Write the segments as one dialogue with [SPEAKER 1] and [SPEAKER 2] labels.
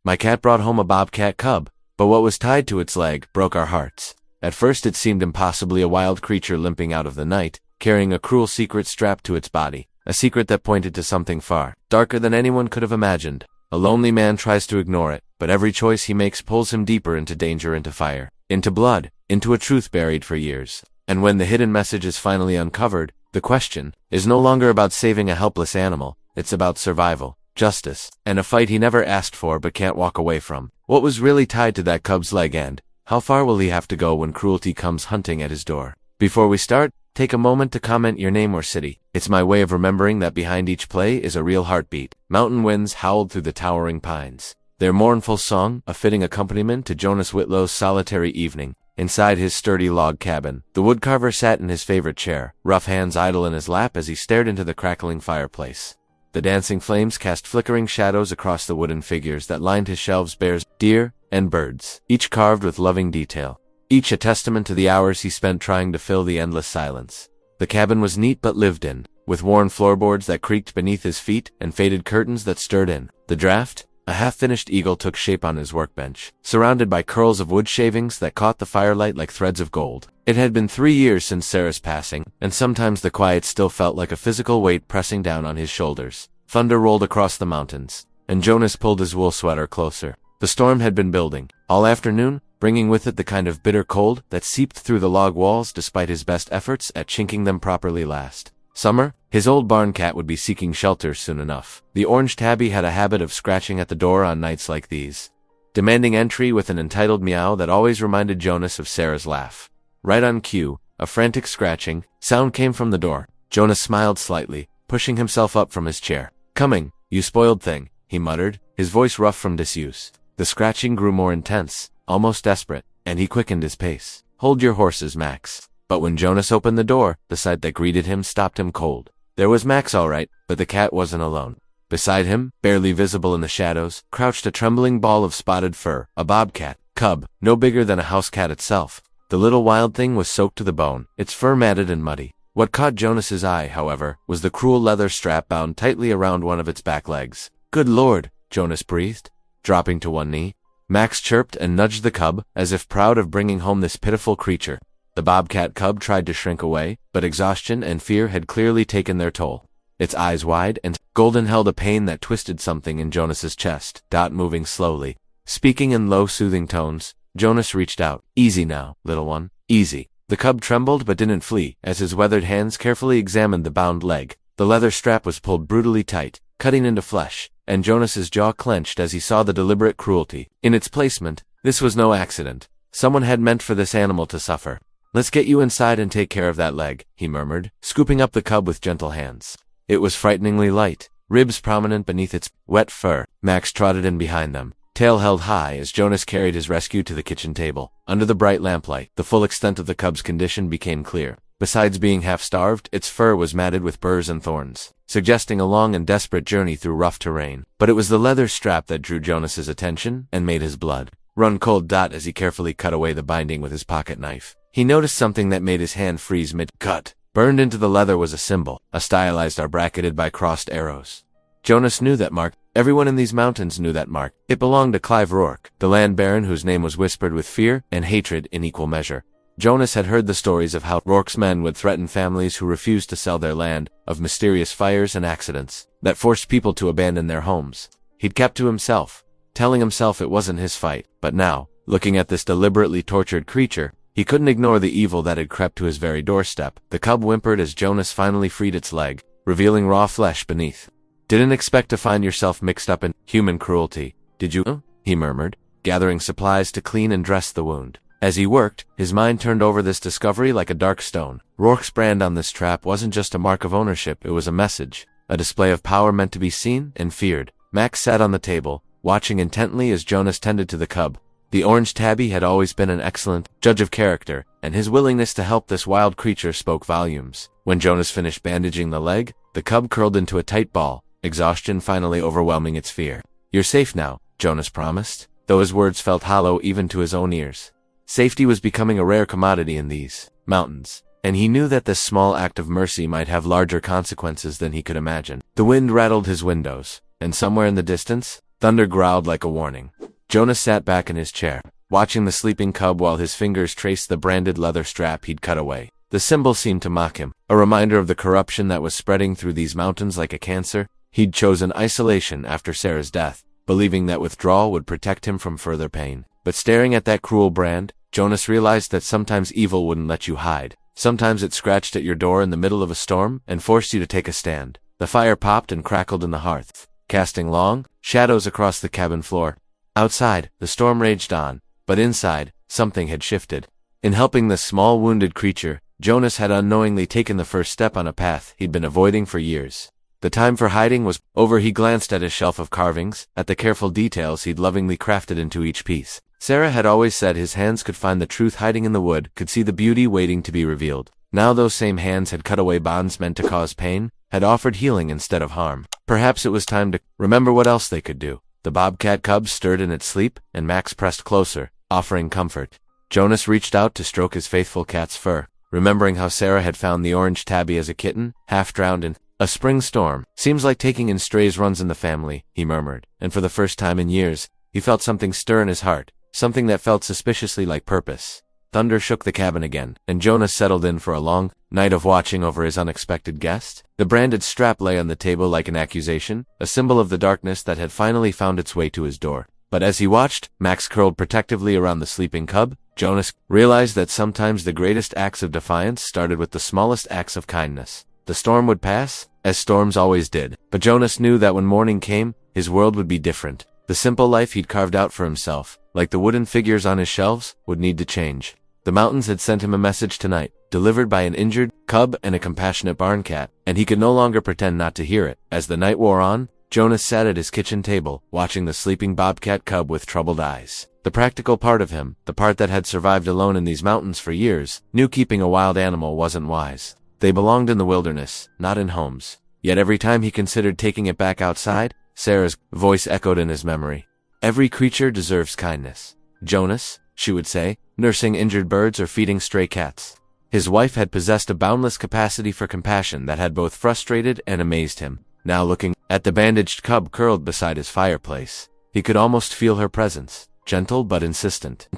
[SPEAKER 1] My cat brought home a bobcat cub, but what was tied to its leg broke our hearts. At first it seemed impossibly a wild creature limping out of the night, carrying a cruel secret strapped to its body, a secret that pointed to something far darker than anyone could have imagined. A lonely man tries to ignore it, but every choice he makes pulls him deeper into danger, into fire, into blood, into a truth buried for years. And when the hidden message is finally uncovered, the question is no longer about saving a helpless animal, it's about survival, justice, and a fight he never asked for but can't walk away from. What was really tied to that cub's leg, and how far will he have to go when cruelty comes hunting at his door? Before we start, take a moment to comment your name or city. It's my way of remembering that behind each play is a real heartbeat. Mountain winds howled through the towering pines, their mournful song a fitting accompaniment to Jonas Whitlow's solitary evening. Inside his sturdy log cabin, the woodcarver sat in his favorite chair, rough hands idle in his lap as he stared into the crackling fireplace. The dancing flames cast flickering shadows across the wooden figures that lined his shelves, bears, deer, and birds, each carved with loving detail, each a testament to the hours he spent trying to fill the endless silence. The cabin was neat but lived in, with worn floorboards that creaked beneath his feet and faded curtains that stirred in the draft. A half-finished eagle took shape on his workbench, surrounded by curls of wood shavings that caught the firelight like threads of gold. It had been 3 years since Sarah's passing, and sometimes the quiet still felt like a physical weight pressing down on his shoulders. Thunder rolled across the mountains, and Jonas pulled his wool sweater closer. The storm had been building all afternoon, bringing with it the kind of bitter cold that seeped through the log walls despite his best efforts at chinking them properly last summer. His old barn cat would be seeking shelter soon enough. The orange tabby had a habit of scratching at the door on nights like these, demanding entry with an entitled meow that always reminded Jonas of Sarah's laugh. Right on cue, a frantic scratching sound came from the door. Jonas smiled slightly, pushing himself up from his chair. "Coming, you spoiled thing," he muttered, his voice rough from disuse. The scratching grew more intense, almost desperate, and he quickened his pace. "Hold your horses, Max." But when Jonas opened the door, the sight that greeted him stopped him cold. There was Max all right, but the cat wasn't alone. Beside him, barely visible in the shadows, crouched a trembling ball of spotted fur, a bobcat cub, no bigger than a house cat itself. The little wild thing was soaked to the bone, its fur matted and muddy. What caught Jonas's eye, however, was the cruel leather strap bound tightly around one of its back legs. "Good Lord," Jonas breathed, dropping to one knee. Max chirped and nudged the cub, as if proud of bringing home this pitiful creature. The bobcat cub tried to shrink away, but exhaustion and fear had clearly taken their toll. Its eyes wide and golden held a pain that twisted something in Jonas's chest. Moving slowly, speaking in low, soothing tones, Jonas reached out. "Easy now, little one, easy." The cub trembled but didn't flee, as his weathered hands carefully examined the bound leg. The leather strap was pulled brutally tight, cutting into flesh, and Jonas's jaw clenched as he saw the deliberate cruelty in its placement. This was no accident. Someone had meant for this animal to suffer. "Let's get you inside and take care of that leg," he murmured, scooping up the cub with gentle hands. It was frighteningly light, ribs prominent beneath its wet fur. Max trotted in behind them, tail held high as Jonas carried his rescue to the kitchen table. Under the bright lamplight, the full extent of the cub's condition became clear. Besides being half-starved, its fur was matted with burrs and thorns, suggesting a long and desperate journey through rough terrain. But it was the leather strap that drew Jonas's attention and made his blood run cold. As he carefully cut away the binding with his pocket knife, he noticed something that made his hand freeze mid-cut. Burned into the leather was a symbol, a stylized R bracketed by crossed arrows. Jonas knew that mark. Everyone in these mountains knew that mark. It belonged to Clive Rourke, the land baron whose name was whispered with fear and hatred in equal measure. Jonas had heard the stories of how Rourke's men would threaten families who refused to sell their land, of mysterious fires and accidents that forced people to abandon their homes. He'd kept to himself, telling himself it wasn't his fight. But now, looking at this deliberately tortured creature, he couldn't ignore the evil that had crept to his very doorstep. The cub whimpered as Jonas finally freed its leg, revealing raw flesh beneath. "Didn't expect to find yourself mixed up in human cruelty, did you?" he murmured, gathering supplies to clean and dress the wound. As he worked, his mind turned over this discovery like a dark stone. Rourke's brand on this trap wasn't just a mark of ownership, it was a message, a display of power meant to be seen and feared. Max sat on the table, watching intently as Jonas tended to the cub. The orange tabby had always been an excellent judge of character, and his willingness to help this wild creature spoke volumes. When Jonas finished bandaging the leg, the cub curled into a tight ball, exhaustion finally overwhelming its fear. "You're safe now," Jonas promised, though his words felt hollow even to his own ears. Safety was becoming a rare commodity in these mountains, and he knew that this small act of mercy might have larger consequences than he could imagine. The wind rattled his windows, and somewhere in the distance, thunder growled like a warning. Jonas sat back in his chair, watching the sleeping cub while his fingers traced the branded leather strap he'd cut away. The symbol seemed to mock him, a reminder of the corruption that was spreading through these mountains like a cancer. He'd chosen isolation after Sarah's death, believing that withdrawal would protect him from further pain. But staring at that cruel brand, Jonas realized that sometimes evil wouldn't let you hide. Sometimes it scratched at your door in the middle of a storm and forced you to take a stand. The fire popped and crackled in the hearth, casting long shadows across the cabin floor. Outside, the storm raged on, but inside, something had shifted. In helping this small wounded creature, Jonas had unknowingly taken the first step on a path he'd been avoiding for years. The time for hiding was over. He glanced at his shelf of carvings, at the careful details he'd lovingly crafted into each piece. Sarah had always said his hands could find the truth hiding in the wood, could see the beauty waiting to be revealed. Now those same hands had cut away bonds meant to cause pain, had offered healing instead of harm. Perhaps it was time to remember what else they could do. The bobcat cub stirred in its sleep, and Max pressed closer, offering comfort. Jonas reached out to stroke his faithful cat's fur, remembering how Sarah had found the orange tabby as a kitten, half drowned in a spring storm. Seems like taking in strays runs in the family, he murmured, and for the first time in years, he felt something stir in his heart, something that felt suspiciously like purpose. Thunder shook the cabin again, and Jonas settled in for a long night of watching over his unexpected guest. The branded strap lay on the table like an accusation, a symbol of the darkness that had finally found its way to his door. But as he watched, Max curled protectively around the sleeping cub, Jonas realized that sometimes the greatest acts of defiance started with the smallest acts of kindness. The storm would pass, as storms always did, but Jonas knew that when morning came, his world would be different. The simple life he'd carved out for himself, like the wooden figures on his shelves, would need to change. The mountains had sent him a message tonight, delivered by an injured cub and a compassionate barn cat, and he could no longer pretend not to hear it. As the night wore on, Jonas sat at his kitchen table, watching the sleeping bobcat cub with troubled eyes. The practical part of him, the part that had survived alone in these mountains for years, knew keeping a wild animal wasn't wise. They belonged in the wilderness, not in homes. Yet every time he considered taking it back outside, Sarah's voice echoed in his memory. Every creature deserves kindness. Jonas, she would say, nursing injured birds or feeding stray cats. His wife had possessed a boundless capacity for compassion that had both frustrated and amazed him. Now looking at the bandaged cub curled beside his fireplace, he could almost feel her presence, gentle but insistent.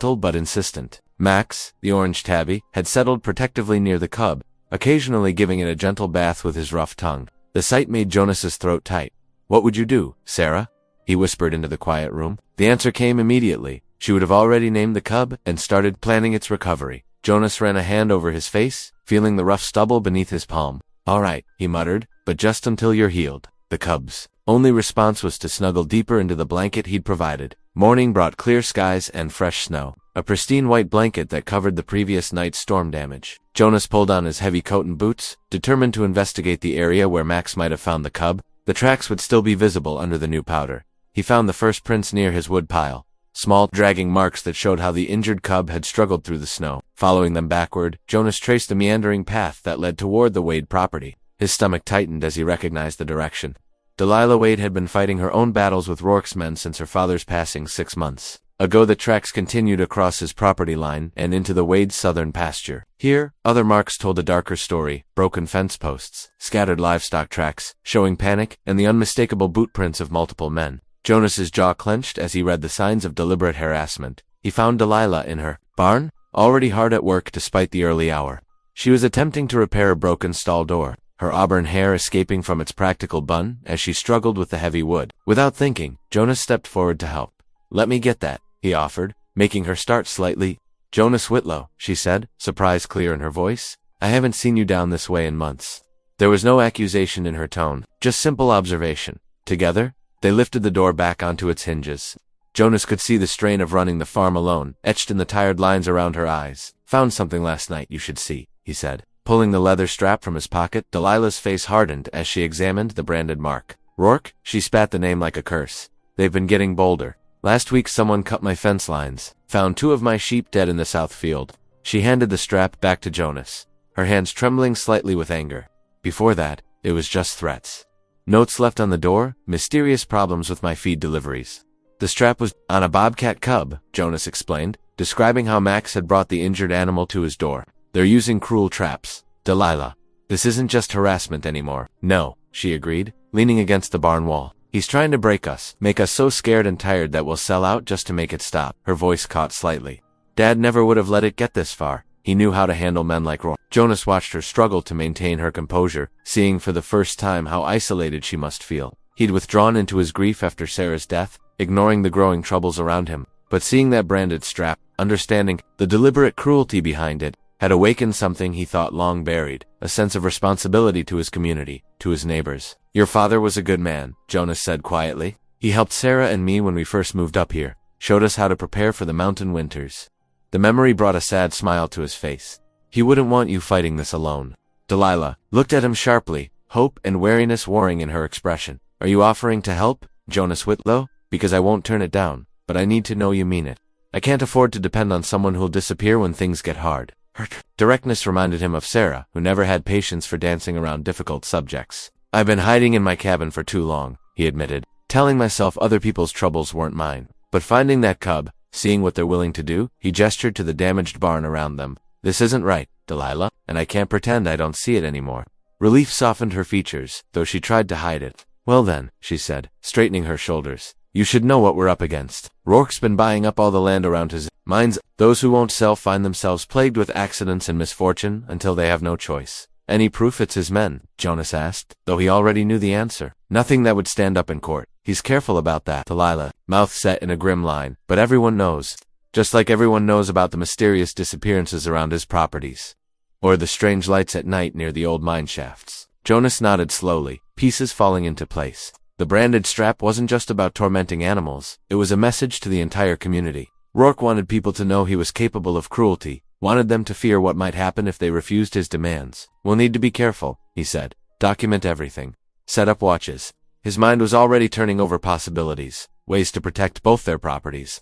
[SPEAKER 1] Max, the orange tabby, had settled protectively near the cub, occasionally giving it a gentle bath with his rough tongue. The sight made Jonas's throat tight. "What would you do, Sarah?" he whispered into the quiet room. The answer came immediately. She would have already named the cub and started planning its recovery. Jonas ran a hand over his face, feeling the rough stubble beneath his palm. "All right," he muttered, "but just until you're healed." The cub's only response was to snuggle deeper into the blanket he'd provided. Morning brought clear skies and fresh snow, a pristine white blanket that covered the previous night's storm damage. Jonas pulled on his heavy coat and boots, determined to investigate the area where Max might have found the cub. The tracks would still be visible under the new powder. He found the first prints near his wood pile, small, dragging marks that showed how the injured cub had struggled through the snow. Following them backward, Jonas traced the meandering path that led toward the Wade property. His stomach tightened as he recognized the direction. Delilah Wade had been fighting her own battles with Rourke's men since her father's passing 6 months ago. The tracks continued across his property line and into the Wade's southern pasture. Here, other marks told a darker story: broken fence posts, scattered livestock tracks, showing panic, and the unmistakable boot prints of multiple men. Jonas's jaw clenched as he read the signs of deliberate harassment. He found Delilah in her barn, already hard at work despite the early hour. She was attempting to repair a broken stall door, her auburn hair escaping from its practical bun as she struggled with the heavy wood. Without thinking, Jonas stepped forward to help. "Let me get that," he offered, making her start slightly. "Jonas Whitlow," she said, surprise clear in her voice. "I haven't seen you down this way in months." There was no accusation in her tone, just simple observation. Together, they lifted the door back onto its hinges. Jonas could see the strain of running the farm alone, etched in the tired lines around her eyes. "Found something last night you should see," he said. Pulling the leather strap from his pocket, Delilah's face hardened as she examined the branded mark. "Rourke?" She spat the name like a curse. "They've been getting bolder. Last week someone cut my fence lines. Found 2 of my sheep dead in the south field." She handed the strap back to Jonas, her hands trembling slightly with anger. Before that, it was just threats. "Notes left on the door, mysterious problems with my feed deliveries." The strap was on a bobcat cub, Jonas explained, describing how Max had brought the injured animal to his door. "They're using cruel traps. Delilah, this isn't just harassment anymore." "No," she agreed, leaning against the barn wall. He's trying to break us, make us so scared and tired that we'll sell out just to make it stop. Her voice caught slightly. Dad never would have let it get this far. He knew how to handle men like Rourke. Jonas watched her struggle to maintain her composure, seeing for the first time how isolated she must feel. He'd withdrawn into his grief after Sarah's death, ignoring the growing troubles around him. But seeing that branded strap, understanding the deliberate cruelty behind it, had awakened something he thought long buried, a sense of responsibility to his community, to his neighbors. Your father was a good man, Jonas said quietly. He helped Sarah and me when we first moved up here, showed us how to prepare for the mountain winters. The memory brought a sad smile to his face. He wouldn't want you fighting this alone. Delilah looked at him sharply, hope and wariness warring in her expression. Are you offering to help, Jonas Whitlow? Because I won't turn it down, but I need to know you mean it. I can't afford to depend on someone who'll disappear when things get hard. Her directness reminded him of Sarah, who never had patience for dancing around difficult subjects. I've been hiding in my cabin for too long, he admitted, telling myself other people's troubles weren't mine. But finding that cub, seeing what they're willing to do, he gestured to the damaged barn around them. This isn't right, Delilah, and I can't pretend I don't see it anymore. Relief softened her features, though she tried to hide it. Well then, she said, straightening her shoulders. You should know what we're up against. Rourke's been buying up all the land around his mines. Those who won't sell find themselves plagued with accidents and misfortune until they have no choice. Any proof it's his men? Jonas asked, though he already knew the answer. Nothing that would stand up in court. He's careful about that, Delilah, mouth set in a grim line. But everyone knows. Just like everyone knows about the mysterious disappearances around his properties. Or the strange lights at night near the old mine shafts. Jonas nodded slowly, pieces falling into place. The branded strap wasn't just about tormenting animals. It was a message to the entire community. Rourke wanted people to know he was capable of cruelty, wanted them to fear what might happen if they refused his demands. We'll need to be careful, he said. Document everything. Set up watches. His mind was already turning over possibilities, ways to protect both their properties.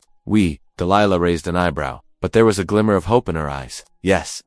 [SPEAKER 1] Delilah raised an eyebrow, but there was a glimmer of hope in her eyes. Yes,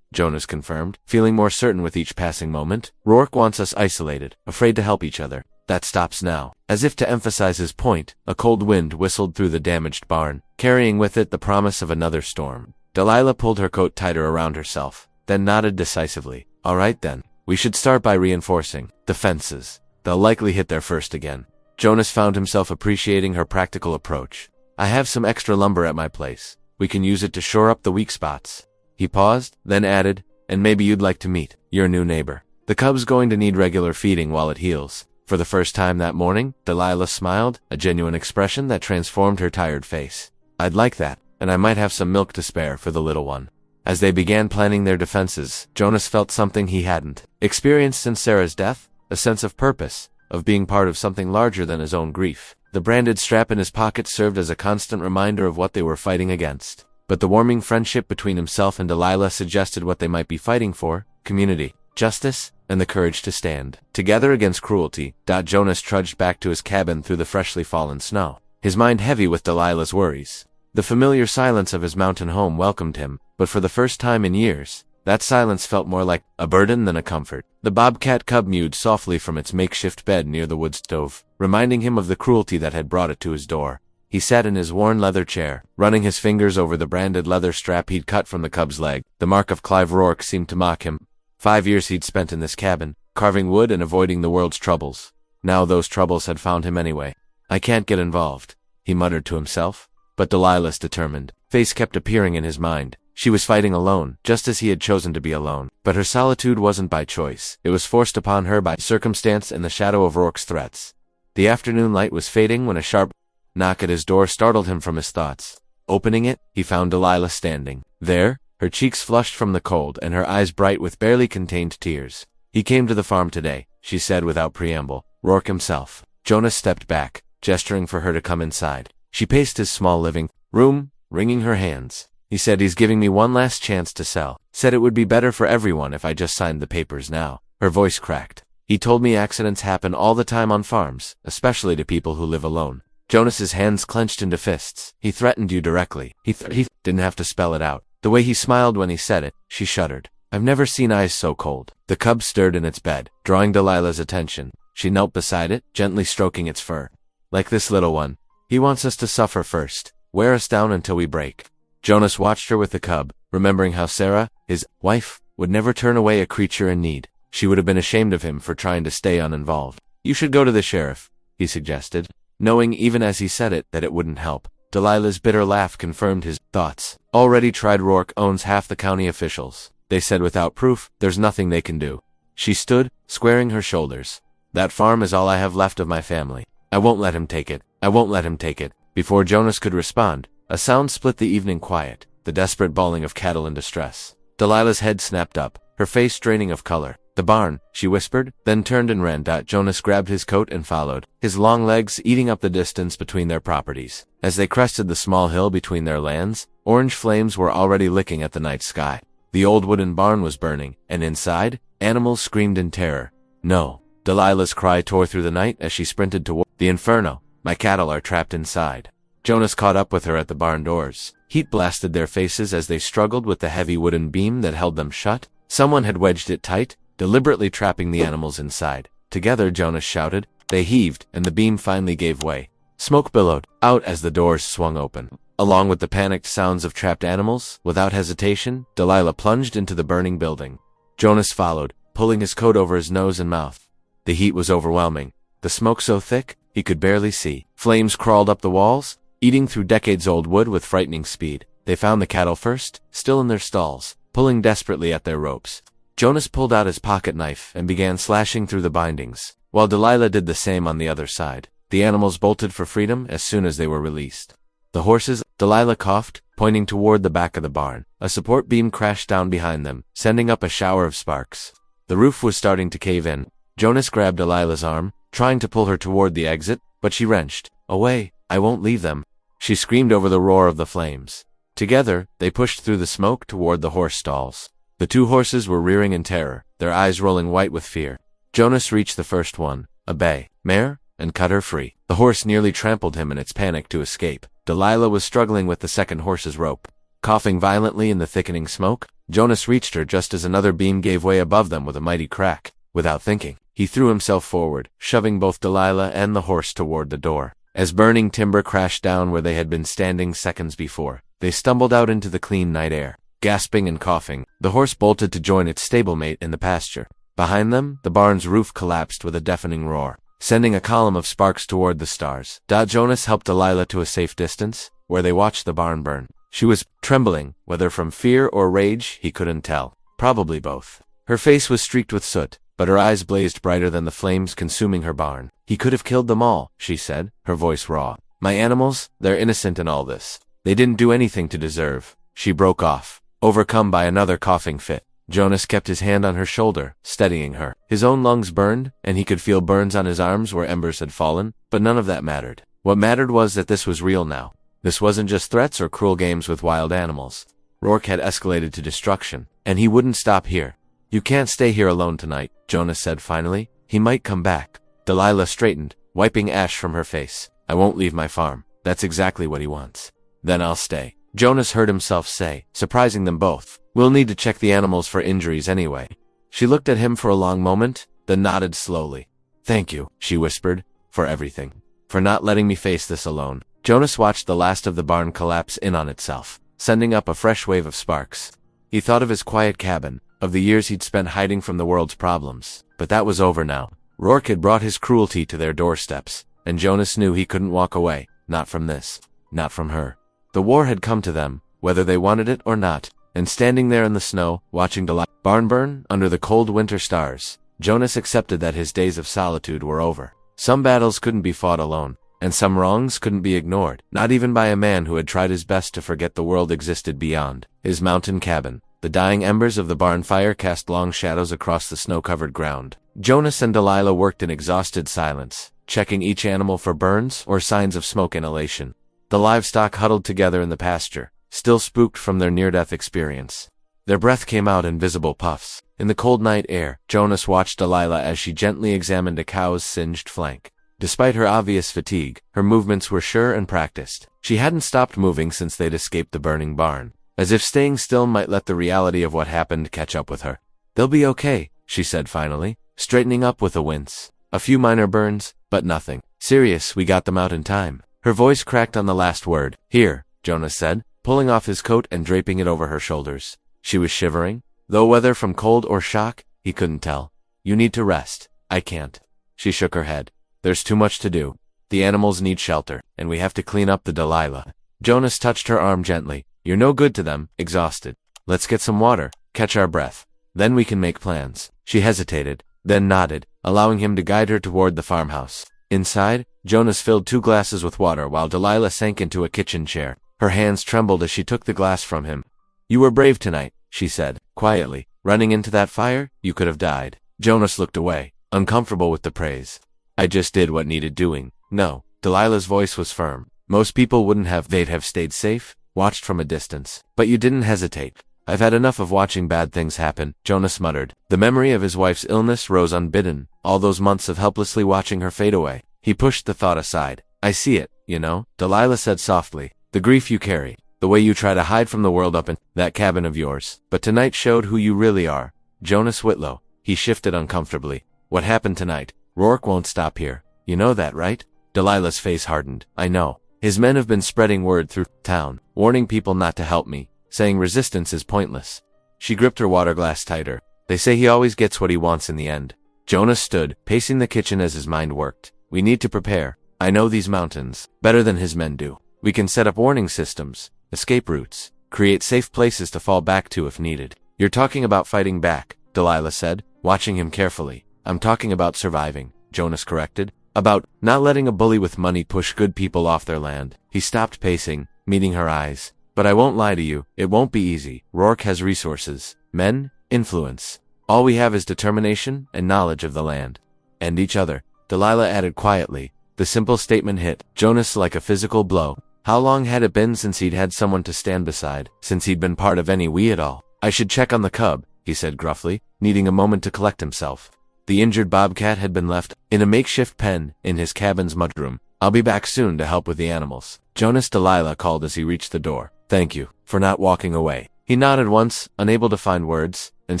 [SPEAKER 1] Jonas confirmed, feeling more certain with each passing moment. Rourke wants us isolated, afraid to help each other. That stops now. As if to emphasize his point, a cold wind whistled through the damaged barn, carrying with it the promise of another storm. Delilah pulled her coat tighter around herself, then nodded decisively. All right then, we should start by reinforcing the fences. They'll likely hit there first again. Jonas found himself appreciating her practical approach. I have some extra lumber at my place. We can use it to shore up the weak spots. He paused, then added, and maybe you'd like to meet your new neighbor. The cub's going to need regular feeding while it heals. For the first time that morning, Delilah smiled, a genuine expression that transformed her tired face. I'd like that, and I might have some milk to spare for the little one. As they began planning their defenses, Jonas felt something he hadn't experienced since Sarah's death, a sense of purpose, of being part of something larger than his own grief. The branded strap in his pocket served as a constant reminder of what they were fighting against. But the warming friendship between himself and Delilah suggested what they might be fighting for: community, justice, and the courage to stand together against cruelty. Jonas trudged back to his cabin through the freshly fallen snow, his mind heavy with Delilah's worries. The familiar silence of his mountain home welcomed him, but for the first time in years, that silence felt more like a burden than a comfort. The Bobcat Cub mewed softly from its makeshift bed near the wood stove, reminding him of the cruelty that had brought it to his door. He sat in his worn leather chair, running his fingers over the branded leather strap he'd cut from the cub's leg. The mark of Clive Rourke seemed to mock him. 5 years he'd spent in this cabin, carving wood and avoiding the world's troubles. Now those troubles had found him anyway. I can't get involved, he muttered to himself. But Delilah's determined face kept appearing in his mind. She was fighting alone, just as he had chosen to be alone. But her solitude wasn't by choice. It was forced upon her by circumstance and the shadow of Rourke's threats. The afternoon light was fading when a sharp knock at his door startled him from his thoughts. Opening it, he found Delilah standing there, her cheeks flushed from the cold and her eyes bright with barely contained tears. He came to the farm today, she said without preamble. Rourke himself. Jonas stepped back, gesturing for her to come inside. She paced his small living room, wringing her hands. He said he's giving me one last chance to sell. Said it would be better for everyone if I just signed the papers now. Her voice cracked. He told me accidents happen all the time on farms, especially to people who live alone. Jonas's hands clenched into fists. He threatened you directly. He didn't have to spell it out. The way he smiled when he said it, she shuddered. I've never seen eyes so cold. The cub stirred in its bed, drawing Delilah's attention. She knelt beside it, gently stroking its fur. Like this little one. He wants us to suffer first, wear us down until we break. Jonas watched her with the cub, remembering how Sarah, his wife, would never turn away a creature in need. She would have been ashamed of him for trying to stay uninvolved. You should go to the sheriff. he suggested, knowing even as he said it that it wouldn't help. Delilah's bitter laugh confirmed his thoughts. Already tried. Rourke owns half the county officials. They said without proof, there's nothing they can do. She stood, squaring her shoulders. That farm is all I have left of my family. I won't let him take it. I won't let him take it. Before Jonas could respond, a sound split the evening quiet, the desperate bawling of cattle in distress. Delilah's head snapped up, her face draining of color. The barn, she whispered, then turned and ran. Jonas grabbed his coat and followed, his long legs eating up the distance between their properties. As they crested the small hill between their lands, orange flames were already licking at the night sky. The old wooden barn was burning, and inside, animals screamed in terror. No. Delilah's cry tore through the night as she sprinted toward the inferno. My cattle are trapped inside. Jonas caught up with her at the barn doors. Heat blasted their faces as they struggled with the heavy wooden beam that held them shut. Someone had wedged it tight, deliberately trapping the animals inside. Together, Jonas shouted. They heaved, and the beam finally gave way. Smoke billowed out as the doors swung open. Along with the panicked sounds of trapped animals, without hesitation, Delilah plunged into the burning building. Jonas followed, pulling his coat over his nose and mouth. The heat was overwhelming. The smoke so thick, he could barely see. Flames crawled up the walls, eating through decades-old wood with frightening speed. They found the cattle first, still in their stalls, pulling desperately at their ropes. Jonas pulled out his pocket knife and began slashing through the bindings, while Delilah did the same on the other side. The animals bolted for freedom as soon as they were released. The horses, Delilah coughed, pointing toward the back of the barn. A support beam crashed down behind them, sending up a shower of sparks. The roof was starting to cave in. Jonas grabbed Delilah's arm, trying to pull her toward the exit, but she wrenched. Away, I won't leave them. She screamed over the roar of the flames. Together, they pushed through the smoke toward the horse stalls. The two horses were rearing in terror, their eyes rolling white with fear. Jonas reached the first one, a bay mare, and cut her free. The horse nearly trampled him in its panic to escape. Delilah was struggling with the second horse's rope. Coughing violently in the thickening smoke, Jonas reached her just as another beam gave way above them with a mighty crack. Without thinking, he threw himself forward, shoving both Delilah and the horse toward the door. As burning timber crashed down where they had been standing seconds before, they stumbled out into the clean night air. Gasping and coughing, the horse bolted to join its stablemate in the pasture. Behind them, the barn's roof collapsed with a deafening roar, sending a column of sparks toward the stars. Jonas helped Delilah to a safe distance, where they watched the barn burn. She was trembling, whether from fear or rage, he couldn't tell. Probably both. Her face was streaked with soot, but her eyes blazed brighter than the flames consuming her barn. He could have killed them all, she said, her voice raw. My animals, they're innocent in all this. They didn't do anything to deserve. She broke off, overcome by another coughing fit. Jonas kept his hand on her shoulder, steadying her. His own lungs burned, and he could feel burns on his arms where embers had fallen, but none of that mattered. What mattered was that this was real now. This wasn't just threats or cruel games with wild animals. Rourke had escalated to destruction, and he wouldn't stop here. You can't stay here alone tonight, Jonas said finally. He might come back. Delilah straightened, wiping ash from her face. I won't leave my farm. That's exactly what he wants. Then I'll stay, Jonas heard himself say, surprising them both. We'll need to check the animals for injuries anyway. She looked at him for a long moment, then nodded slowly. Thank you, she whispered, for everything. For not letting me face this alone. Jonas watched the last of the barn collapse in on itself, sending up a fresh wave of sparks. He thought of his quiet cabin, of the years he'd spent hiding from the world's problems. But that was over now. Rourke had brought his cruelty to their doorsteps, and Jonas knew he couldn't walk away, not from this, not from her. The war had come to them, whether they wanted it or not, and standing there in the snow, watching the barn burn under the cold winter stars, Jonas accepted that his days of solitude were over. Some battles couldn't be fought alone, and some wrongs couldn't be ignored, not even by a man who had tried his best to forget the world existed beyond his mountain cabin. The dying embers of the barn fire cast long shadows across the snow-covered ground. Jonas and Delilah worked in exhausted silence, checking each animal for burns or signs of smoke inhalation. The livestock huddled together in the pasture, still spooked from their near-death experience. Their breath came out in visible puffs. In the cold night air, Jonas watched Delilah as she gently examined a cow's singed flank. Despite her obvious fatigue, her movements were sure and practiced. She hadn't stopped moving since they'd escaped the burning barn, as if staying still might let the reality of what happened catch up with her. They'll be okay, she said finally, straightening up with a wince. A few minor burns, but nothing serious. We got them out in time. Her voice cracked on the last word. Here, Jonas said, pulling off his coat and draping it over her shoulders. She was shivering, though whether from cold or shock, he couldn't tell. You need to rest. I can't. She shook her head. There's too much to do. The animals need shelter, and we have to clean up the Delilah. Jonas touched her arm gently. You're no good to them, exhausted. Let's get some water, catch our breath. Then we can make plans. She hesitated, then nodded, allowing him to guide her toward the farmhouse. Inside, Jonas filled 2 glasses with water while Delilah sank into a kitchen chair. Her hands trembled as she took the glass from him. You were brave tonight, she said, quietly. Running into that fire, you could have died. Jonas looked away, uncomfortable with the praise. I just did what needed doing. No, Delilah's voice was firm. Most people wouldn't have. They'd have stayed safe, watched from a distance. But you didn't hesitate. I've had enough of watching bad things happen, Jonas muttered. The memory of his wife's illness rose unbidden, all those months of helplessly watching her fade away. He pushed the thought aside. I see it, you know, Delilah said softly. The grief you carry, the way you try to hide from the world up in that cabin of yours. But tonight showed who you really are. Jonas Whitlow. He shifted uncomfortably. What happened tonight? Rourke won't stop here. You know that, right? Delilah's face hardened. I know. His men have been spreading word through town, warning people not to help me, saying resistance is pointless. She gripped her water glass tighter. They say he always gets what he wants in the end. Jonas stood, pacing the kitchen as his mind worked. We need to prepare. I know these mountains better than his men do. We can set up warning systems, escape routes, create safe places to fall back to if needed. You're talking about fighting back, Delilah said, watching him carefully. I'm talking about surviving, Jonas corrected. About not letting a bully with money push good people off their land. He stopped pacing, meeting her eyes. But I won't lie to you, it won't be easy. Rourke has resources, men, influence. All we have is determination and knowledge of the land. And each other, Delilah added quietly. The simple statement hit Jonas like a physical blow. How long had it been since he'd had someone to stand beside, since he'd been part of any we at all? I should check on the cub, he said gruffly, needing a moment to collect himself. The injured bobcat had been left in a makeshift pen in his cabin's mudroom. I'll be back soon to help with the animals. Jonas, Delilah called as he reached the door. Thank you for not walking away. He nodded once, unable to find words, and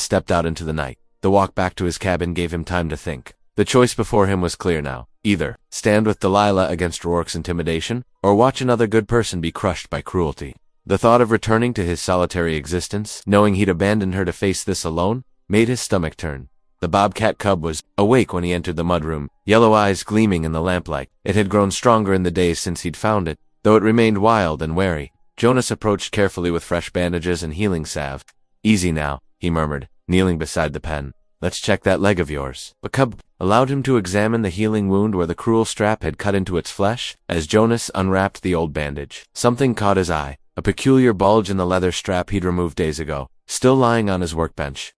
[SPEAKER 1] stepped out into the night. The walk back to his cabin gave him time to think. The choice before him was clear now. Either stand with Delilah against Rourke's intimidation, or watch another good person be crushed by cruelty. The thought of returning to his solitary existence, knowing he'd abandoned her to face this alone, made his stomach turn. The Bobcat Cub was awake when he entered the mudroom, yellow eyes gleaming in the lamplight. It had grown stronger in the days since he'd found it, though it remained wild and wary. Jonas approached carefully with fresh bandages and healing salve. Easy now, he murmured, kneeling beside the pen. Let's check that leg of yours. The cub allowed him to examine the healing wound where the cruel strap had cut into its flesh, as Jonas unwrapped the old bandage. Something caught his eye, a peculiar bulge in the leather strap he'd removed days ago, still lying on his workbench.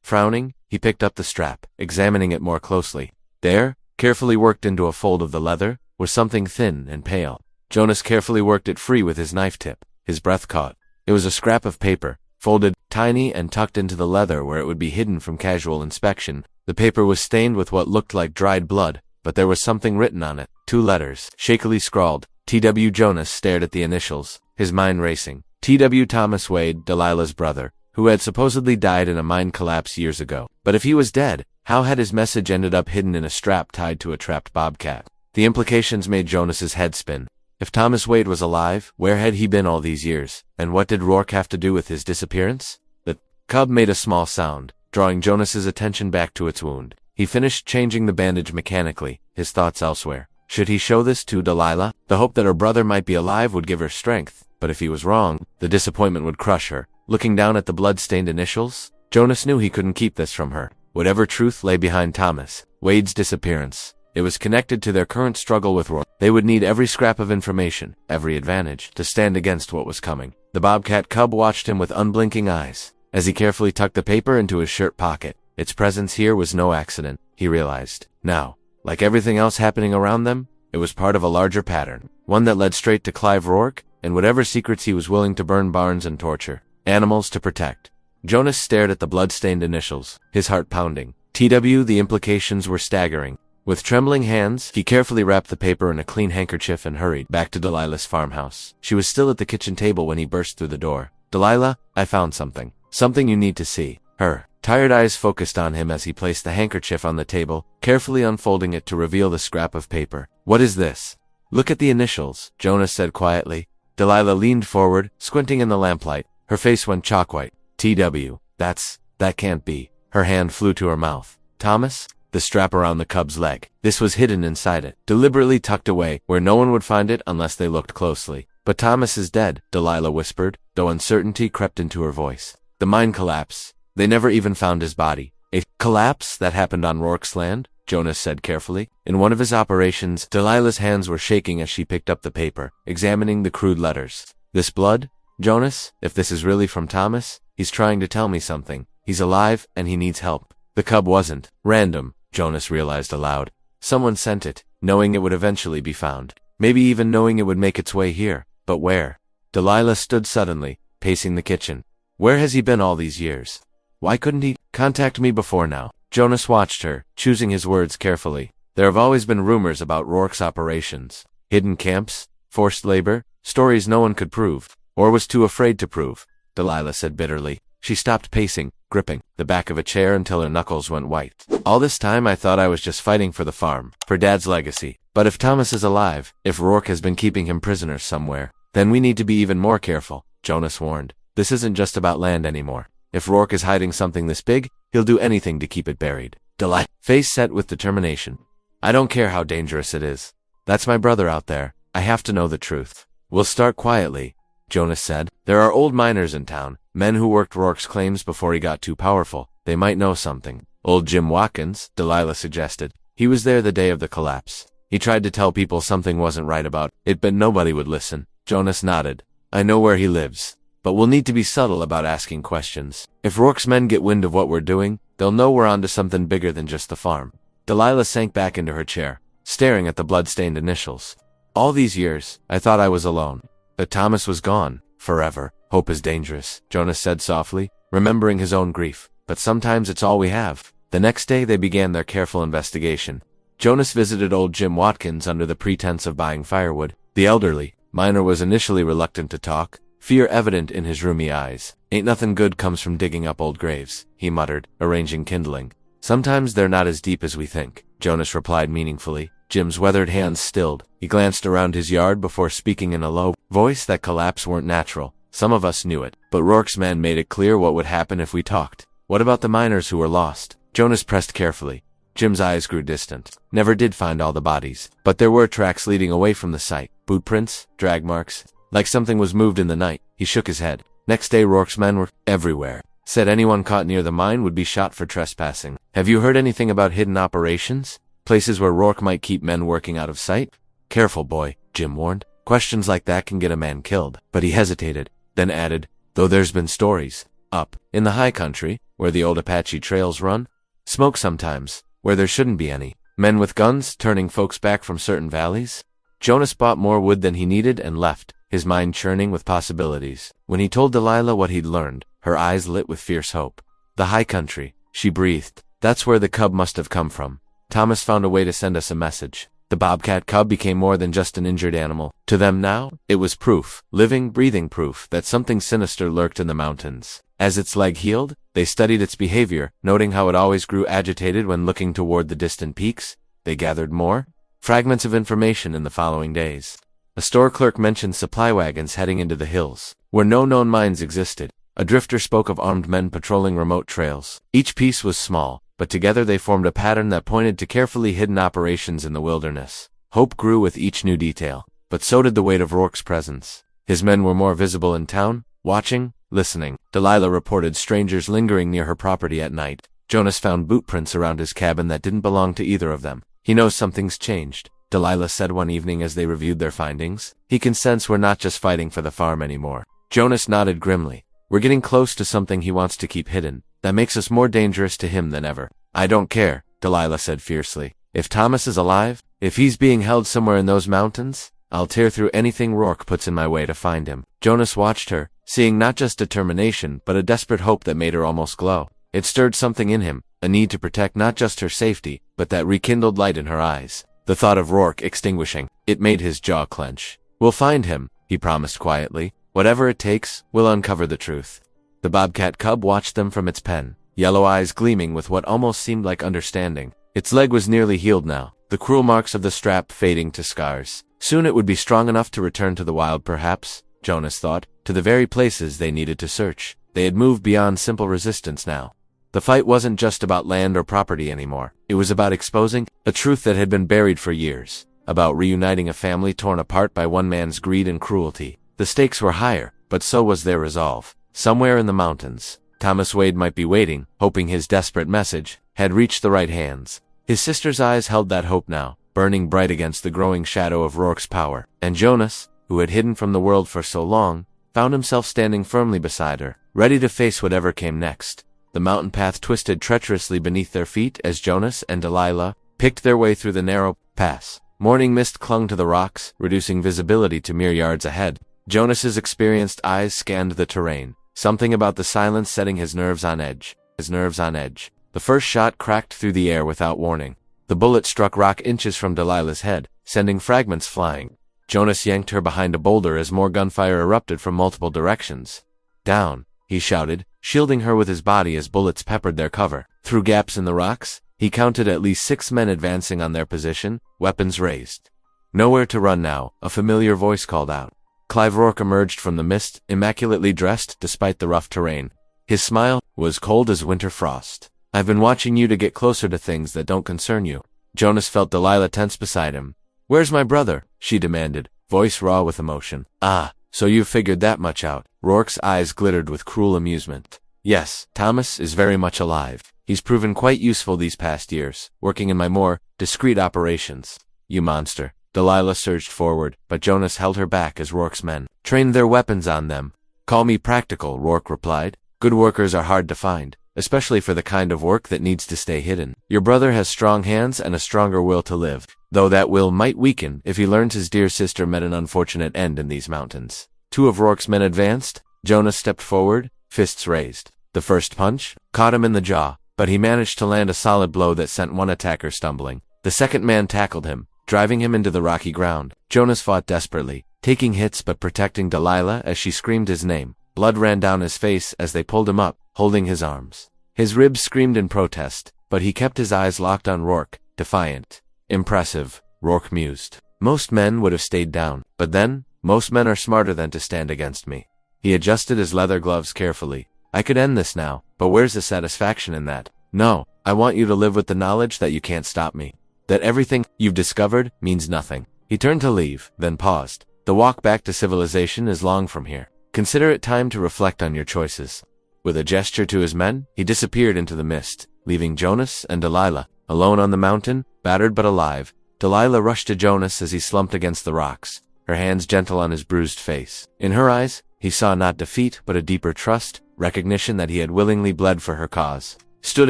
[SPEAKER 1] Frowning, he picked up the strap, examining it more closely. There, carefully worked into a fold of the leather, was something thin and pale. Jonas carefully worked it free with his knife tip. His breath caught. It was a scrap of paper, folded, tiny, and tucked into the leather where it would be hidden from casual inspection. The paper was stained with what looked like dried blood, but there was something written on it. 2 letters, shakily scrawled. T.W. Jonas stared at the initials, his mind racing. T.W. Thomas Wade, Delilah's brother, who had supposedly died in a mine collapse years ago. But if he was dead, how had his message ended up hidden in a strap tied to a trapped bobcat? The implications made Jonas's head spin. If Thomas Wade was alive, where had he been all these years? And what did Rourke have to do with his disappearance? The cub made a small sound, drawing Jonas's attention back to its wound. He finished changing the bandage mechanically, his thoughts elsewhere. Should he show this to Delilah? The hope that her brother might be alive would give her strength, but if he was wrong, the disappointment would crush her. Looking down at the blood-stained initials, Jonas knew he couldn't keep this from her. Whatever truth lay behind Thomas Wade's disappearance, it was connected to their current struggle with Rourke. They would need every scrap of information, every advantage, to stand against what was coming. The Bobcat Cub watched him with unblinking eyes, as he carefully tucked the paper into his shirt pocket. Its presence here was no accident, he realized. Now, like everything else happening around them, it was part of a larger pattern, one that led straight to Clive Rourke, and whatever secrets he was willing to burn barns and torture. Animals to protect. Jonas stared at the blood-stained initials, his heart pounding. TW, the implications were staggering. With trembling hands, he carefully wrapped the paper in a clean handkerchief and hurried back to Delilah's farmhouse. She was still at the kitchen table when he burst through the door. Delilah, I found something. Something you need to see. Her tired eyes focused on him as he placed the handkerchief on the table, carefully unfolding it to reveal the scrap of paper. What is this? Look at the initials, Jonas said quietly. Delilah leaned forward, squinting in the lamplight. Her face went chalk white. TW. That can't be. Her hand flew to her mouth. Thomas? the strap around the cub's leg. This was hidden inside it, deliberately tucked away, where no one would find it unless they looked closely. But Thomas is dead, Delilah whispered, though uncertainty crept into her voice. The mine collapse. They never even found his body. A collapse that happened on Rourke's land? Jonas said carefully. In one of his operations, Delilah's hands were shaking as she picked up the paper, examining the crude letters. This blood? Jonas, if this is really from Thomas, he's trying to tell me something. He's alive, and he needs help. The cub wasn't random, Jonas realized aloud. Someone sent it, knowing it would eventually be found. Maybe even knowing it would make its way here. But where? Delilah stood suddenly, pacing the kitchen. Where has he been all these years? Why couldn't he contact me before now? Jonas watched her, choosing his words carefully. There have always been rumors about Rourke's operations. Hidden camps, forced labor, stories no one could prove, or was too afraid to prove, Delilah said bitterly. She stopped pacing, gripping the back of a chair until her knuckles went white. All this time I thought I was just fighting for the farm, for Dad's legacy. But if Thomas is alive, if Rourke has been keeping him prisoner somewhere, then we need to be even more careful, Jonas warned. This isn't just about land anymore. If Rourke is hiding something this big, he'll do anything to keep it buried. Delilah's face set with determination. I don't care how dangerous it is. That's my brother out there. I have to know the truth. We'll start quietly, Jonas said. There are old miners in town, men who worked Rourke's claims before he got too powerful. They might know something. Old Jim Watkins, Delilah suggested. He was there the day of the collapse. He tried to tell people something wasn't right about it, but nobody would listen. Jonas nodded. I know where he lives. But we'll need to be subtle about asking questions. If Rourke's men get wind of what we're doing, they'll know we're onto something bigger than just the farm. Delilah sank back into her chair, staring at the blood-stained initials. All these years, I thought I was alone. But Thomas was gone. Forever. Hope is dangerous, Jonas said softly, remembering his own grief. But sometimes it's all we have. The next day they began their careful investigation. Jonas visited old Jim Watkins under the pretense of buying firewood. The elderly miner was initially reluctant to talk, fear evident in his rheumy eyes. Ain't nothing good comes from digging up old graves, he muttered, arranging kindling. Sometimes they're not as deep as we think, Jonas replied meaningfully. Jim's weathered hands stilled. He glanced around his yard before speaking in a low voice that collapse weren't natural. Some of us knew it, but Rourke's men made it clear what would happen if we talked. What about the miners who were lost? Jonas pressed carefully. Jim's eyes grew distant. Never did find all the bodies, but there were tracks leading away from the site. Boot prints, drag marks, like something was moved in the night. He shook his head. Next day Rourke's men were everywhere. Said anyone caught near the mine would be shot for trespassing. Have you heard anything about hidden operations? Places where Rourke might keep men working out of sight? Careful, boy, Jim warned. Questions like that can get a man killed. But he hesitated, then added, though there's been stories. Up in the high country, where the old Apache trails run. Smoke sometimes, where there shouldn't be any. Men with guns turning folks back from certain valleys. Jonas bought more wood than he needed and left, his mind churning with possibilities. When he told Delilah what he'd learned, her eyes lit with fierce hope. The high country, she breathed. That's where the cub must have come from. Thomas found a way to send us a message. The Bobcat Cub became more than just an injured animal. To them now, it was proof, living, breathing proof, that something sinister lurked in the mountains. As its leg healed, they studied its behavior, noting how it always grew agitated when looking toward the distant peaks. They gathered more fragments of information in the following days. A store clerk mentioned supply wagons heading into the hills, where no known mines existed. A drifter spoke of armed men patrolling remote trails. Each piece was small, but together they formed a pattern that pointed to carefully hidden operations in the wilderness. Hope grew with each new detail, but so did the weight of Rourke's presence. His men were more visible in town, watching, listening. Delilah reported strangers lingering near her property at night. Jonas found boot prints around his cabin that didn't belong to either of them. He knows something's changed, Delilah said one evening as they reviewed their findings. He can sense we're not just fighting for the farm anymore. Jonas nodded grimly. We're getting close to something he wants to keep hidden. That makes us more dangerous to him than ever. I don't care, Delilah said fiercely. If Thomas is alive, if he's being held somewhere in those mountains, I'll tear through anything Rourke puts in my way to find him. Jonas watched her, seeing not just determination, but a desperate hope that made her almost glow. It stirred something in him, a need to protect not just her safety, but that rekindled light in her eyes. The thought of Rourke extinguishing, it made his jaw clench. We'll find him, he promised quietly. Whatever it takes, we'll uncover the truth. The Bobcat Cub watched them from its pen, yellow eyes gleaming with what almost seemed like understanding. Its leg was nearly healed now, the cruel marks of the strap fading to scars. Soon it would be strong enough to return to the wild perhaps, Jonas thought, to the very places they needed to search. They had moved beyond simple resistance now. The fight wasn't just about land or property anymore. It was about exposing a truth that had been buried for years, about reuniting a family torn apart by one man's greed and cruelty. The stakes were higher, but so was their resolve. Somewhere in the mountains, Thomas Wade might be waiting, hoping his desperate message had reached the right hands. His sister's eyes held that hope now, burning bright against the growing shadow of Rourke's power. And Jonas, who had hidden from the world for so long, found himself standing firmly beside her, ready to face whatever came next. The mountain path twisted treacherously beneath their feet as Jonas and Delilah picked their way through the narrow pass. Morning mist clung to the rocks, reducing visibility to mere yards ahead. Jonas's experienced eyes scanned the terrain, something about the silence setting his nerves on edge. The first shot cracked through the air without warning. The bullet struck rock inches from Delilah's head, sending fragments flying. Jonas yanked her behind a boulder as more gunfire erupted from multiple directions. "Down," he shouted, shielding her with his body as bullets peppered their cover. Through gaps in the rocks, he counted at least 6 men advancing on their position, weapons raised. "Nowhere to run now," a familiar voice called out. Clive Rourke emerged from the mist, immaculately dressed despite the rough terrain. His smile was cold as winter frost. "I've been watching you to get closer to things that don't concern you." Jonas felt Delilah tense beside him. "Where's my brother?" she demanded, voice raw with emotion. "Ah, so you've figured that much out." Rourke's eyes glittered with cruel amusement. "Yes, Thomas is very much alive. He's proven quite useful these past years, working in my more discreet operations." "You monster." Delilah surged forward, but Jonas held her back as Rourke's men trained their weapons on them. "Call me practical," Rourke replied. "Good workers are hard to find, especially for the kind of work that needs to stay hidden. Your brother has strong hands and a stronger will to live, though that will might weaken if he learns his dear sister met an unfortunate end in these mountains." 2 of Rourke's men advanced. Jonas stepped forward, fists raised. The first punch caught him in the jaw, but he managed to land a solid blow that sent one attacker stumbling. The second man tackled him, driving him into the rocky ground. Jonas fought desperately, taking hits but protecting Delilah as she screamed his name. Blood ran down his face as they pulled him up, holding his arms. His ribs screamed in protest, but he kept his eyes locked on Rourke, defiant. "Impressive," Rourke mused. "Most men would have stayed down, but then, most men are smarter than to stand against me." He adjusted his leather gloves carefully. "I could end this now, but where's the satisfaction in that? No, I want you to live with the knowledge that you can't stop me. That everything you've discovered means nothing." He turned to leave, then paused. "The walk back to civilization is long from here. Consider it time to reflect on your choices." With a gesture to his men, he disappeared into the mist, leaving Jonas and Delilah alone on the mountain, battered but alive. Delilah rushed to Jonas as he slumped against the rocks, her hands gentle on his bruised face. In her eyes, he saw not defeat but a deeper trust, recognition that he had willingly bled for her cause, stood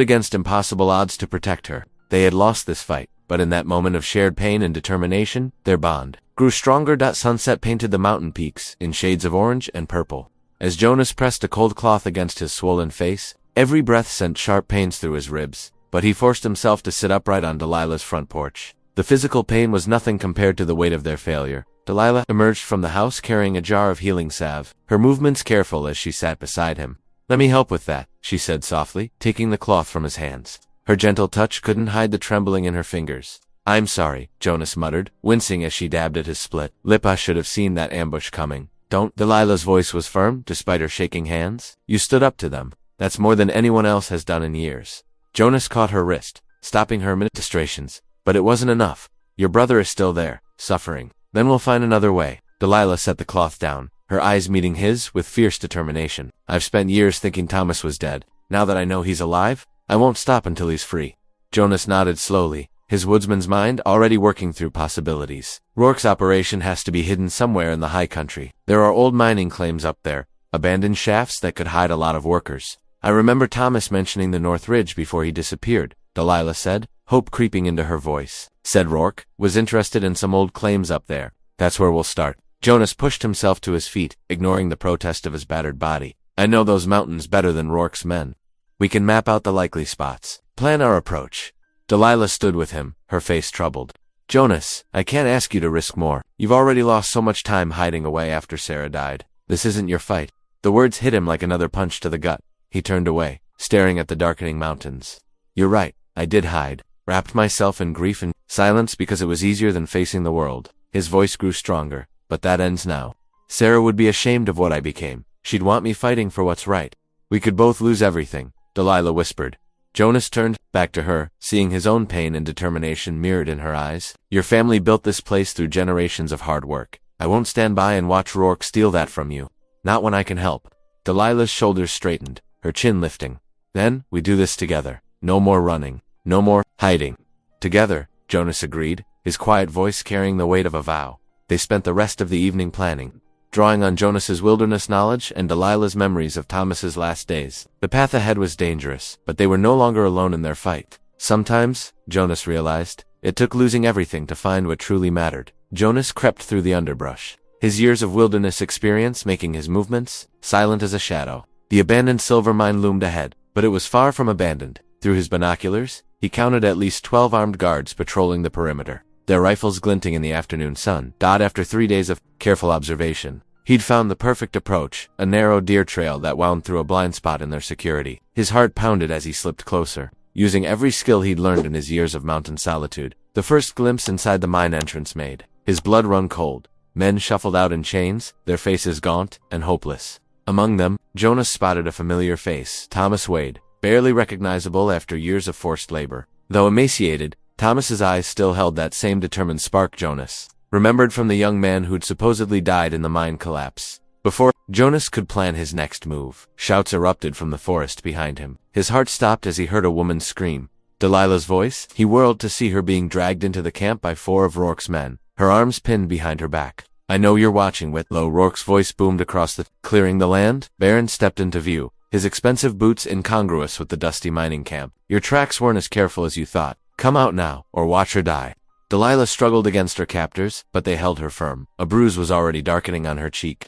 [SPEAKER 1] against impossible odds to protect her. They had lost this fight, but in that moment of shared pain and determination, their bond grew stronger. Sunset painted the mountain peaks in shades of orange and purple. As Jonas pressed a cold cloth against his swollen face, every breath sent sharp pains through his ribs, but he forced himself to sit upright on Delilah's front porch. The physical pain was nothing compared to the weight of their failure. Delilah emerged from the house carrying a jar of healing salve, her movements careful as she sat beside him. "Let me help with that," she said softly, taking the cloth from his hands. Her gentle touch couldn't hide the trembling in her fingers. "I'm sorry," Jonas muttered, wincing as she dabbed at his split lip. "I should have seen that ambush coming." "Don't." Delilah's voice was firm, despite her shaking hands. "You stood up to them. That's more than anyone else has done in years." Jonas caught her wrist, stopping her ministrations. "But it wasn't enough. Your brother is still there, suffering. Then we'll find another way." Delilah set the cloth down, her eyes meeting his with fierce determination. "I've spent years thinking Thomas was dead. Now that I know he's alive, I won't stop until he's free." Jonas nodded slowly, his woodsman's mind already working through possibilities. "Rourke's operation has to be hidden somewhere in the high country. There are old mining claims up there, abandoned shafts that could hide a lot of workers. I remember Thomas mentioning the North Ridge before he disappeared," Delilah said, hope creeping into her voice. "Said Rourke was interested in some old claims up there. That's where we'll start." Jonas pushed himself to his feet, ignoring the protest of his battered body. "I know those mountains better than Rourke's men. We can map out the likely spots, plan our approach." Delilah stood with him, her face troubled. "Jonas, I can't ask you to risk more. You've already lost so much time hiding away after Sarah died. This isn't your fight." The words hit him like another punch to the gut. He turned away, staring at the darkening mountains. "You're right, I did hide. Wrapped myself in grief and silence because it was easier than facing the world." His voice grew stronger. "But that ends now. Sarah would be ashamed of what I became. She'd want me fighting for what's right. We could both lose everything. Delilah whispered. Jonas turned back to her, seeing his own pain and determination mirrored in her eyes. Your family built this place through generations of hard work. I won't stand by and watch Rourke steal that from you. Not when I can help. Delilah's shoulders straightened, her chin lifting. Then, we do this together. No more running. No more hiding. Together, Jonas agreed, his quiet voice carrying the weight of a vow. They spent the rest of the evening planning, drawing on Jonas's wilderness knowledge and Delilah's memories of Thomas's last days. The path ahead was dangerous, but they were no longer alone in their fight. Sometimes, Jonas realized, it took losing everything to find what truly mattered. Jonas crept through the underbrush, his years of wilderness experience making his movements silent as a shadow. The abandoned silver mine loomed ahead, but it was far from abandoned. Through his binoculars, he counted at least 12 armed guards patrolling the perimeter, their rifles glinting in the afternoon sun. After 3 days of careful observation, he'd found the perfect approach, a narrow deer trail that wound through a blind spot in their security. His heart pounded as he slipped closer, using every skill he'd learned in his years of mountain solitude. The first glimpse inside the mine entrance made his blood run cold. Men shuffled out in chains, their faces gaunt and hopeless. Among them, Jonas spotted a familiar face, Thomas Wade, barely recognizable after years of forced labor. Though emaciated, Thomas's eyes still held that same determined spark Jonas remembered from the young man who'd supposedly died in the mine collapse. Before Jonas could plan his next move, shouts erupted from the forest behind him. His heart stopped as he heard a woman scream. Delilah's voice. He whirled to see her being dragged into the camp by 4 of Rourke's men, her arms pinned behind her back. I know you're watching, Whitlow. Rourke's voice boomed across the clearing the land. Barron stepped into view, his expensive boots incongruous with the dusty mining camp. Your tracks weren't as careful as you thought. Come out now, or watch her die. Delilah struggled against her captors, but they held her firm. A bruise was already darkening on her cheek.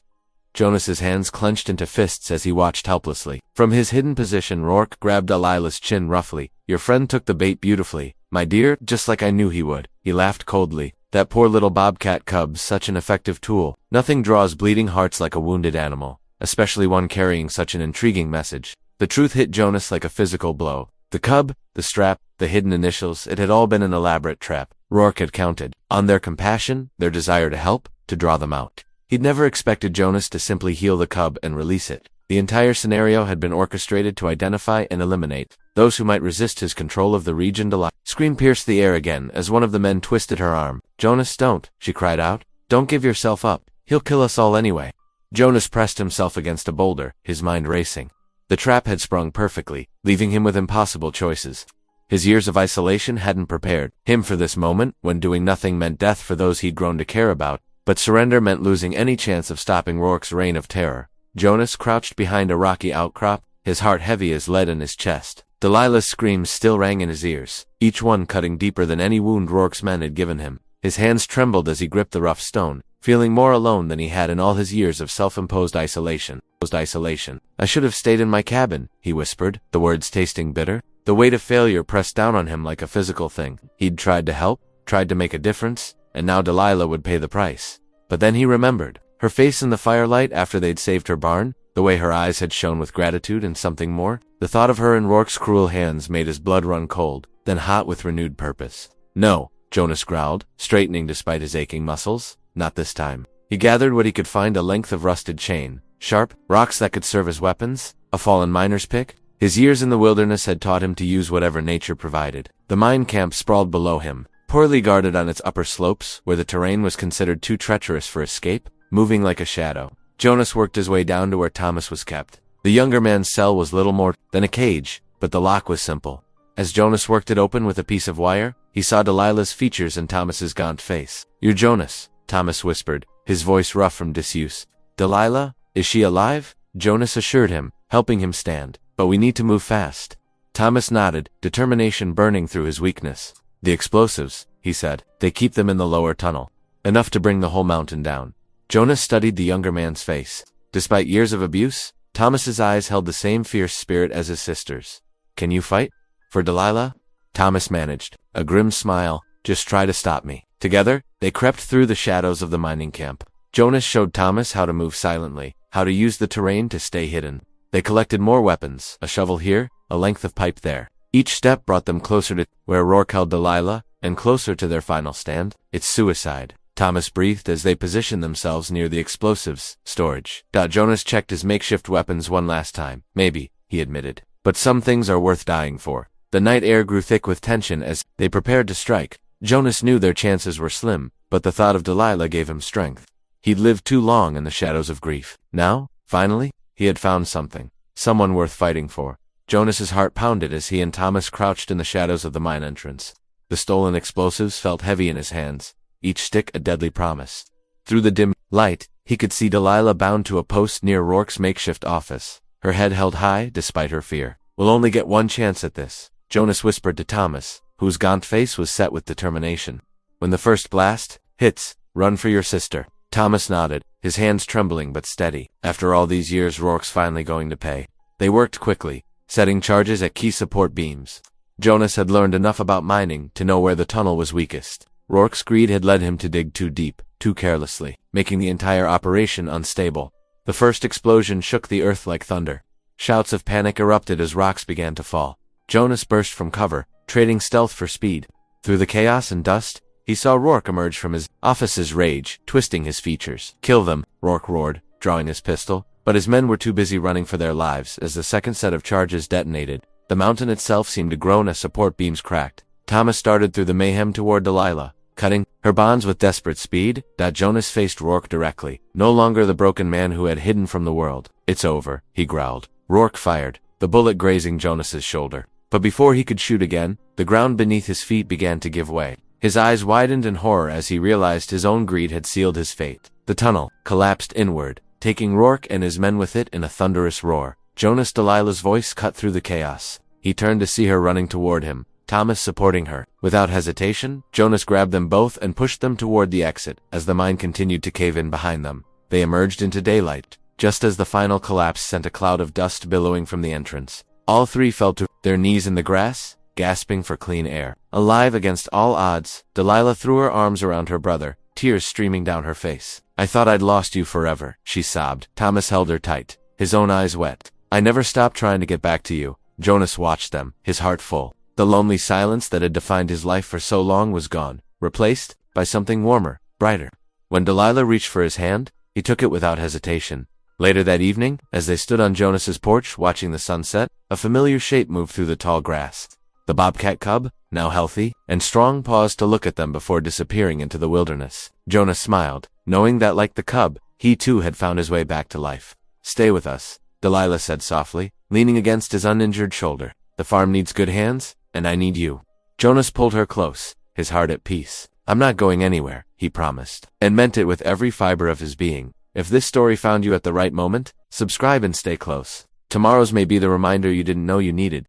[SPEAKER 1] Jonas's hands clenched into fists as he watched helplessly. From his hidden position, Rourke grabbed Delilah's chin roughly. Your friend took the bait beautifully, my dear, just like I knew he would. He laughed coldly. That poor little Bobcat Cub, such an effective tool. Nothing draws bleeding hearts like a wounded animal, especially one carrying such an intriguing message. The truth hit Jonas like a physical blow. The cub, the strap, the hidden initials, it had all been an elaborate trap. Rourke had counted on their compassion, their desire to help, to draw them out. He'd never expected Jonas to simply heal the cub and release it. The entire scenario had been orchestrated to identify and eliminate those who might resist his control of the region. Delilah's scream pierced the air again as one of the men twisted her arm. Jonas, don't, she cried out. Don't give yourself up. He'll kill us all anyway. Jonas pressed himself against a boulder, his mind racing. The trap had sprung perfectly, leaving him with impossible choices. His years of isolation hadn't prepared him for this moment, when doing nothing meant death for those he'd grown to care about, but surrender meant losing any chance of stopping Rourke's reign of terror. Jonas crouched behind a rocky outcrop, his heart heavy as lead in his chest. Delilah's screams still rang in his ears, each one cutting deeper than any wound Rourke's men had given him. His hands trembled as he gripped the rough stone, feeling more alone than he had in all his years of self-imposed isolation. I should have stayed in my cabin, he whispered, the words tasting bitter. The weight of failure pressed down on him like a physical thing. He'd tried to help, tried to make a difference, and now Delilah would pay the price. But then he remembered her face in the firelight after they'd saved her barn, the way her eyes had shone with gratitude and something more. The thought of her in Rourke's cruel hands made his blood run cold, then hot with renewed purpose. No, Jonas growled, straightening despite his aching muscles. Not this time. He gathered what he could find, a length of rusted chain, sharp rocks that could serve as weapons, a fallen miner's pick. His years in the wilderness had taught him to use whatever nature provided. The mine camp sprawled below him, poorly guarded on its upper slopes, where the terrain was considered too treacherous for escape, moving like a shadow. Jonas worked his way down to where Thomas was kept. The younger man's cell was little more than a cage, but the lock was simple. As Jonas worked it open with a piece of wire, he saw Delilah's features and Thomas's gaunt face. You're Jonas, Thomas whispered, his voice rough from disuse. Delilah? Is she alive? Jonas assured him, helping him stand. But we need to move fast. Thomas nodded, determination burning through his weakness. The explosives, he said. They keep them in the lower tunnel. Enough to bring the whole mountain down. Jonas studied the younger man's face. Despite years of abuse, Thomas's eyes held the same fierce spirit as his sister's. Can you fight? For Delilah? Thomas managed, a grim smile. Just try to stop me. Together, they crept through the shadows of the mining camp. Jonas showed Thomas how to move silently, how to use the terrain to stay hidden. They collected more weapons, a shovel here, a length of pipe there. Each step brought them closer to where Rourke held Delilah, and closer to their final stand. It's suicide, Thomas breathed as they positioned themselves near the explosives storage. Jonas checked his makeshift weapons one last time. Maybe, he admitted. But some things are worth dying for. The night air grew thick with tension as they prepared to strike. Jonas knew their chances were slim, but the thought of Delilah gave him strength. He'd lived too long in the shadows of grief. Now, finally, he had found something. Someone worth fighting for. Jonas's heart pounded as he and Thomas crouched in the shadows of the mine entrance. The stolen explosives felt heavy in his hands, each stick a deadly promise. Through the dim light, he could see Delilah bound to a post near Rourke's makeshift office, her head held high despite her fear. "We'll only get one chance at this," Jonas whispered to Thomas, whose gaunt face was set with determination. "When the first blast hits, run for your sister." Thomas nodded, his hands trembling but steady. After all these years, Rourke's finally going to pay. They worked quickly, setting charges at key support beams. Jonas had learned enough about mining to know where the tunnel was weakest. Rourke's greed had led him to dig too deep, too carelessly, making the entire operation unstable. The first explosion shook the earth like thunder. Shouts of panic erupted as rocks began to fall. Jonas burst from cover, trading stealth for speed. Through the chaos and dust, he saw Rourke emerge from his office's rage, twisting his features. "Kill them," Rourke roared, drawing his pistol. But his men were too busy running for their lives as the second set of charges detonated. The mountain itself seemed to groan as support beams cracked. Thomas started through the mayhem toward Delilah, cutting her bonds with desperate speed. Jonas faced Rourke directly, no longer the broken man who had hidden from the world. "It's over," he growled. Rourke fired, the bullet grazing Jonas's shoulder. But before he could shoot again, the ground beneath his feet began to give way. His eyes widened in horror as he realized his own greed had sealed his fate. The tunnel collapsed inward, taking Rourke and his men with it in a thunderous roar. Delilah's voice cut through the chaos. He turned to see her running toward him, Thomas supporting her. Without hesitation, Jonas grabbed them both and pushed them toward the exit. As the mine continued to cave in behind them, they emerged into daylight. Just as the final collapse sent a cloud of dust billowing from the entrance, all three fell to their knees in the grass, gasping for clean air. Alive against all odds, Delilah threw her arms around her brother, tears streaming down her face. "I thought I'd lost you forever," she sobbed. Thomas held her tight, his own eyes wet. "I never stopped trying to get back to you." Jonas watched them, his heart full. The lonely silence that had defined his life for so long was gone, replaced by something warmer, brighter. When Delilah reached for his hand, he took it without hesitation. Later that evening, as they stood on Jonas's porch watching the sunset, a familiar shape moved through the tall grass. The Bobcat Cub, now healthy and strong, paused to look at them before disappearing into the wilderness. Jonas smiled, knowing that like the cub, he too had found his way back to life. "Stay with us," Delilah said softly, leaning against his uninjured shoulder. "The farm needs good hands, and I need you." Jonas pulled her close, his heart at peace. "I'm not going anywhere," he promised, and meant it with every fiber of his being. If this story found you at the right moment, subscribe and stay close. Tomorrow's may be the reminder you didn't know you needed.